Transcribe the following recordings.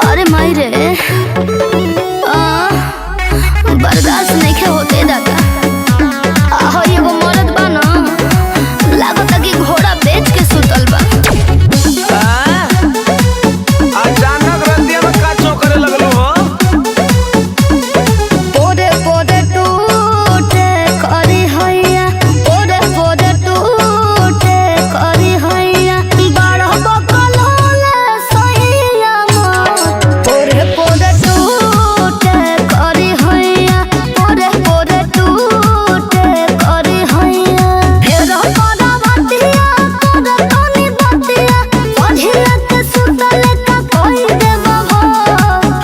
अरे माई रे बर्दाश्त नहीं होते दादा। आहो एगो मरद बा ना, लागता कि घोड़ा बेच के सुतल बा। अचानक रतिया में का चौकरे लगलो हो? पोरे पोरे टूटे करी हैया, पोरे पोरे टूटे करी हैया, बड़ा बकल होले सैया मोर। पोरे पोरे टूटे करी हैया, पोरे पोरे टूटे करी हैया। फेर करा बतिया तोरे तनी बतिया, पढ़िया के सुतल का कोई दे बाबा।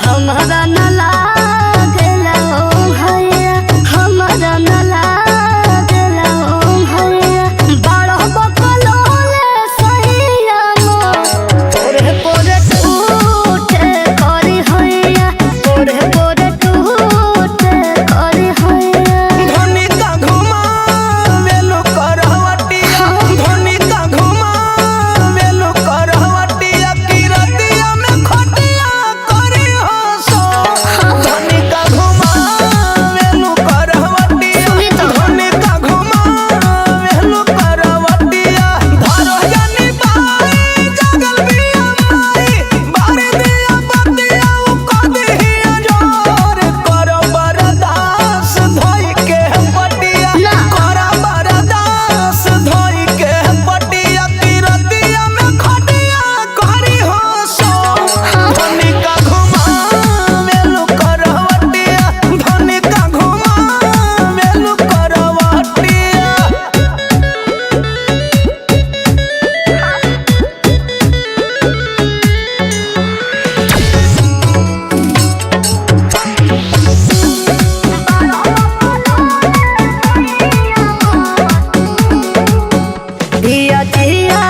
हमरा न लागेला ओ हैया, हमरा न लागेला ओ हैया, बड़ा बकल होले सैया मोर। पोरे पोरे टूटे करी हैया, पोरे पोरे टूटे करी हैया। धनी का घुमा मेलू करवटिया, धनी का घुमा मेलू करवटिया, की रतिया में खटिया करी हो सो। धनी का घुमा मेलू करवटिया, सुनी तो। धनी का घुमा मेलू करवटिया, धरो जानी बाई जगल बिया माई, बारी दिया बतिया उ कदिया जोर, करो बरदास धोई के पटिया, ना। करो बरदास धोई के पटिया, की रतिया में खटिया करी हो सो। धनी का घुमा मेलू करवटिया, धनी का घुमा मेलू करवटिया। धिया धिया